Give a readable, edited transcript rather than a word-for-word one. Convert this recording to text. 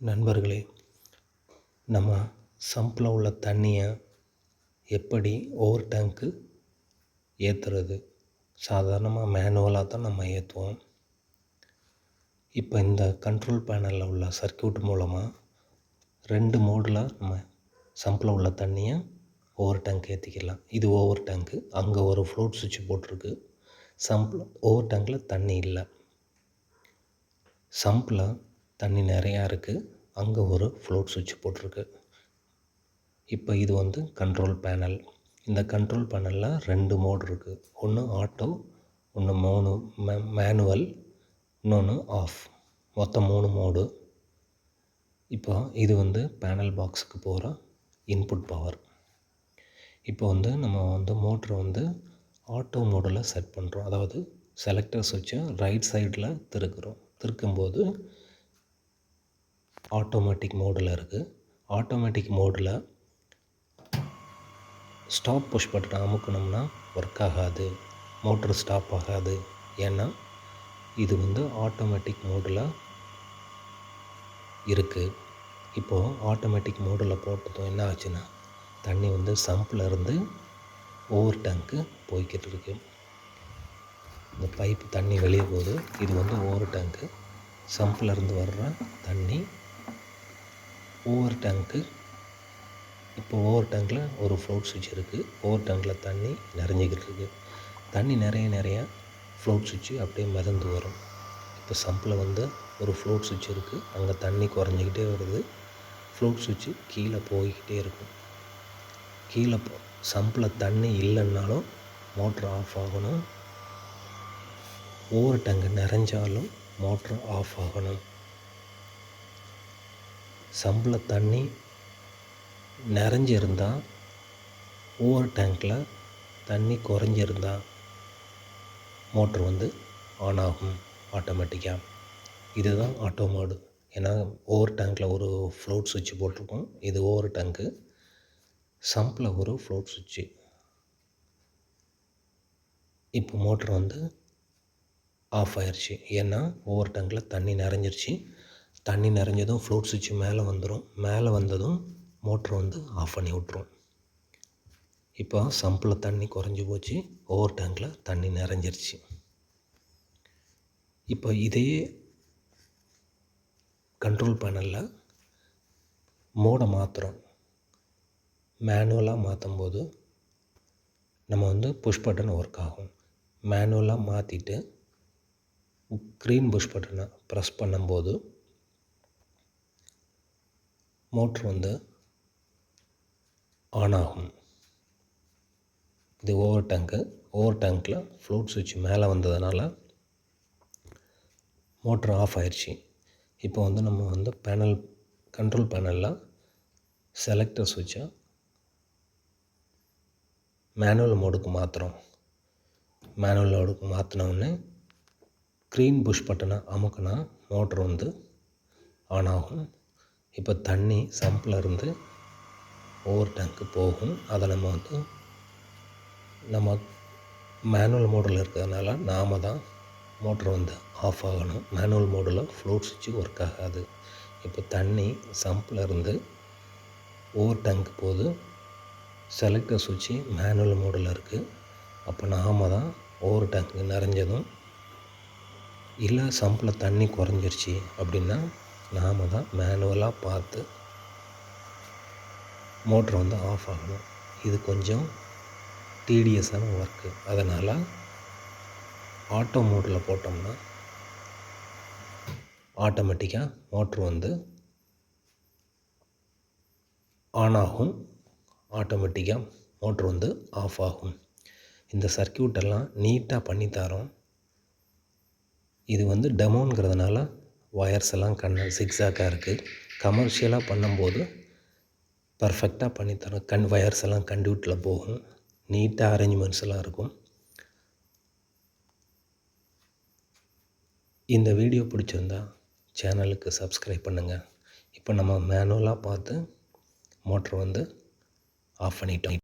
நண்பர்களே, நம்ம சம்பில் உள்ள தண்ணியை எப்படி ஓவர் டேங்க்கு ஏற்றுறது? சாதாரணமாக மேனுவலாக தான் நம்ம ஏற்றுவோம். இப்போ இந்த கண்ட்ரோல் பேனலில் உள்ள சர்க்யூட் மூலமாக 2 மோடில் நம்ம சம்பில் உள்ள தண்ணியை ஓவர் டேங்க் ஏற்றிக்கலாம். இது ஓவர் டேங்க்கு. அங்கே ஒரு ஃப்ளோட் சுவிட்ச் போட்டிருக்கு. சம்பில் ஓவர் டேங்கில் தண்ணி இல்லை. சம்பில் தண்ணி நிறையா இருக்குது. அங்கே ஒரு ஃப்ளோட் சுவிட்ச் போட்டிருக்கு. இப்போ இது கண்ட்ரோல் பேனல். இந்த கண்ட்ரோல் பேனலில் 2 மோடு இருக்குது. ஒன்று ஆட்டோ, ஒன்று மேனுவல், இன்னொன்று ஆஃப். மொத்தம் 3 மோடு. இப்போ இது பேனல் பாக்ஸுக்கு போகிற இன்புட் பவர். இப்போ நம்ம மோட்ரு ஆட்டோ மோடில் செட் பண்ணுறோம். அதாவது செலக்டர் சுவிட்சை ரைட் சைடில் திருக்கும்போது ஆட்டோமேட்டிக் மோடில் இருக்குது. ஆட்டோமேட்டிக் மோடில் ஸ்டாப் புஷ் பட்டனை அமுக்கணும்னா ஒர்க் ஆகாது, மோட்ரு ஸ்டாப் ஆகாது. ஏன்னா இது ஆட்டோமேட்டிக் மோடில் இருக்குது. இப்போது ஆட்டோமேட்டிக் மோடில் போட்டதும் என்ன ஆச்சுன்னா தண்ணி சம்பில் இருந்து ஓவர் டேங்க்கு போய்கிட்டு இருக்கு. இந்த பைப்பு தண்ணி வெளியே போகுது. இது ஓவர் டேங்க்கு. சம்பில் இருந்து வர்ற தண்ணி ஓவர் டேங்க்கு. இப்போ ஓவர் டேங்கில் ஒரு ஃப்ளோட் சுவிட்ச் இருக்குது. ஓவர் டேங்கில் தண்ணி நிறைஞ்சிக்கிட்டு இருக்குது. தண்ணி நிறைய ஃப்ளோட் சுவிட்சு அப்படியே மிதந்து வரும். இப்போ சம்பில் ஒரு ஃப்ளோட் சுவிட்ச் இருக்குது. அங்கே தண்ணி குறைஞ்சிக்கிட்டே வருது. ஃப்ளோட் சுவிட்சு கீழே போய்கிட்டே இருக்கும். கீழே சம்பில் தண்ணி இல்லைன்னாலும் மோட்ரு ஆஃப் ஆகணும். ஓவர் டேங்கு நிறைஞ்சாலும் மோட்ரு ஆஃப் ஆகணும். சம்பில் தண்ணி நிறைஞ்சிருந்தால் ஓவர் டேங்கில் தண்ணி குறைஞ்சிருந்தா மோட்ரு ஆன் ஆகும் ஆட்டோமேட்டிக்காக. இதுதான் ஆட்டோ மோடு. ஏன்னா ஓவர் டேங்கில் ஒரு ஃப்ளோட் சுவிட்ச் போட்டிருக்கோம். இது ஓவர் டேங்க்கு. சம்பில் ஒரு ஃப்ளோட் சுவிட்சு. இப்போ மோட்ரு ஆஃப் ஆயிடுச்சு. ஏன்னா ஓவர் டேங்கில் தண்ணி நிறைஞ்சிருச்சு. தண்ணி நிறைஞ்சதும் ஃப்ளோட் சுவிட்ச் மேலே வந்துடும். மேலே வந்ததும் மோட்ரு ஆஃப் பண்ணி விட்ரும். இப்போ சம்பில் தண்ணி குறைஞ்சி போச்சு. ஓவர் டேங்கில் தண்ணி நிறைஞ்சிருச்சு. இப்போ இதே கண்ட்ரோல் பேனலில் மோடை மாற்றுறோம். மேனுவலாக மாற்றும் போது நம்ம புஷ் பட்டன் ஒர்க் ஆகும். மேனுவலாக மாற்றிட்டு க்ரீன் புஷ் பட்டனை ப்ரெஸ் பண்ணும்போது மோட்ரு ஆன் ஆகும். இது ஓவர் டேங்க்கு. ஓவர் டேங்க்கில் ஃப்ளோட் சுவிட்ச் மேலே வந்ததுனால மோட்ரு ஆஃப் ஆயிடுச்சு. இப்போ நம்ம பேனல் கண்ட்ரோல் பேனலில் செலக்டர் சுவிட்சை மேனுவல் மோடுக்கு மாற்றுறோம். மேனுவல் மோடுக்கு மாற்றினோடனே க்ரீன் புஷ் பட்டனை அமுக்கினா மோட்ரு ஆன் ஆகும். இப்போ தண்ணி சம்பில் இருந்து ஓவர் டேங்க்கு போகும். அதை நம்ம மேனுவல் மோடில் இருக்கிறதுனால நாம் தான் மோட்ரு ஆஃப் ஆகணும். மேனுவல் மோடில் ஃப்ளோட் சுவிட்சு ஒர்க் ஆகாது. இப்போ தண்ணி சம்பில் இருந்து ஓவர் டேங்க்கு போகுது. செலக்டர் சுவிட்சு மேனுவல் மோடில் இருக்குது. அப்போ நாம் தான் ஓவர் டேங்க்கு நிறைஞ்சதும் இல்லை சம்பில் தண்ணி குறைஞ்சிருச்சு அப்படின்னா நாம் தான் மேனுவலாக பார்த்து மோட்ரு ஆஃப் ஆகணும். இது கொஞ்சம் டிடிஎஸான ஒர்க்கு. அதனால் ஆட்டோ மோடில் போட்டோம்னா ஆட்டோமேட்டிக்காக மோட்ரு ஆன் ஆகும். ஆட்டோமேட்டிக்காக மோட்ரு ஆஃப் ஆகும். இந்த சர்க்யூட்டெல்லாம் நீட்டாக பண்ணித்தரோம். இது டெமோங்கிறதுனால ஒயர்ஸ் எல்லாம் சிக்ஸாக்காக இருக்குது. கமர்ஷியலாக பண்ணும்போது பர்ஃபெக்டாக பண்ணித்தரோம். ஒயர்ஸ் எல்லாம் கண்டியூட்டில் போகும். நீட்டாக அரேஞ்ச்மெண்ட்ஸ் எல்லாம் இருக்கும். இந்த வீடியோ பிடிச்சிருந்தா சேனலுக்கு சப்ஸ்கிரைப் பண்ணுங்கள். இப்போ நம்ம மேனுவலாக பார்த்து மோட்ரு ஆஃப் பண்ணிட்டோம்.